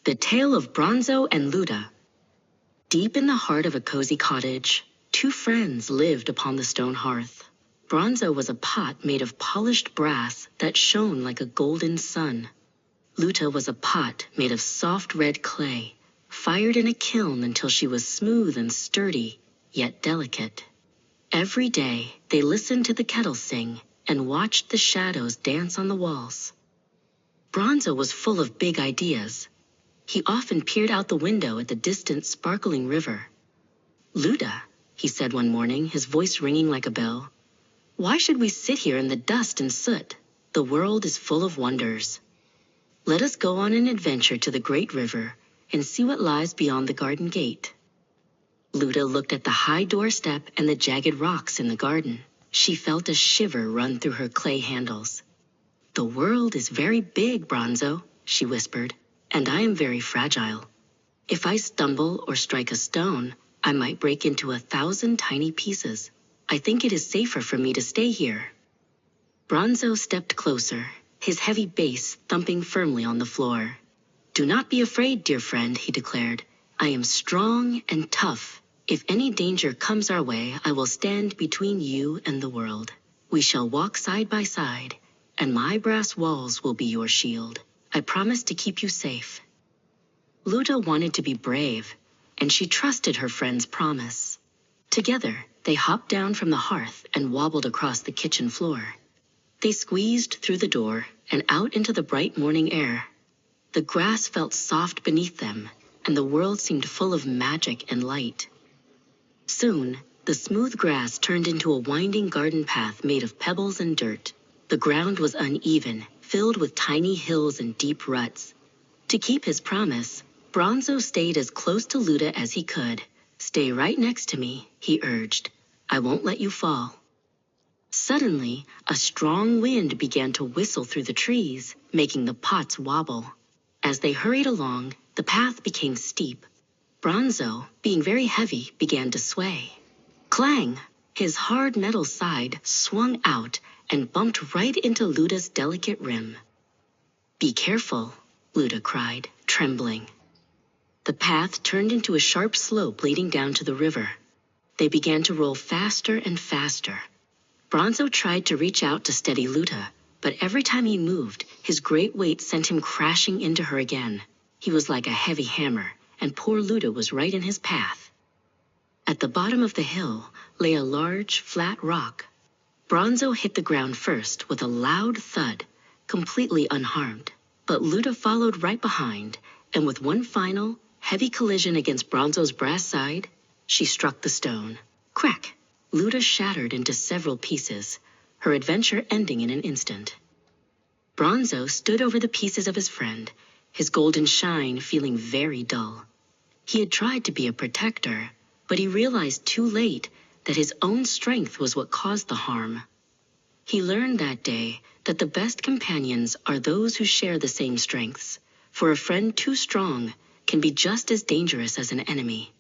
The Tale of Bronzo and Luda. Deep in the heart of a cozy cottage, two friends lived upon the stone hearth. Bronzo was a pot made of polished brass that shone like a golden sun. Luda was a pot made of soft red clay, fired in a kiln until she was smooth and sturdy, yet delicate. Every day, they listened to the kettle sing and watched the shadows dance on the walls. Bronzo was full of big ideas. He often peered out the window at the distant sparkling river. "Luda," he said one morning, his voice ringing like a bell, "why should we sit here in the dust and soot? The world is full of wonders. Let us go on an adventure to the great river and see what lies beyond the garden gate." Luda looked at the high doorstep and the jagged rocks in the garden. She felt a shiver run through her clay handles. "The world is very big, Bronzo," she whispered, "and I am very fragile. If I stumble or strike a stone, I might break into 1,000 tiny pieces. I think it is safer for me to stay here." Bronzo stepped closer, his heavy base thumping firmly on the floor. "Do not be afraid, dear friend," he declared. "I am strong and tough. If any danger comes our way, I will stand between you and the world. We shall walk side by side, and my brass walls will be your shield. I promise to keep you safe." Luda wanted to be brave, and she trusted her friend's promise. Together, they hopped down from the hearth and wobbled across the kitchen floor. They squeezed through the door and out into the bright morning air. The grass felt soft beneath them, and the world seemed full of magic and light. Soon, the smooth grass turned into a winding garden path made of pebbles and dirt. The ground was uneven, filled with tiny hills and deep ruts. To keep his promise, Bronzo stayed as close to Luda as he could. "Stay right next to me," he urged. "I won't let you fall." Suddenly, a strong wind began to whistle through the trees, making the pots wobble. As they hurried along, the path became steep. Bronzo, being very heavy, began to sway. Clang! His hard metal side swung out and bumped right into Luda's delicate rim. "Be careful," Luda cried, trembling. The path turned into a sharp slope leading down to the river. They began to roll faster and faster. Bronzo tried to reach out to steady Luda, but every time he moved, his great weight sent him crashing into her again. He was like a heavy hammer, and poor Luda was right in his path. At the bottom of the hill lay a large, flat rock. Bronzo hit the ground first with a loud thud, completely unharmed. But Luda followed right behind, and with one final, heavy collision against Bronzo's brass side, she struck the stone. Crack! Luda shattered into several pieces, her adventure ending in an instant. Bronzo stood over the pieces of his friend, his golden shine feeling very dull. He had tried to be a protector, but he realized too late that his own strength was what caused the harm. He learned that day that the best companions are those who share the same strengths, for a friend too strong can be just as dangerous as an enemy.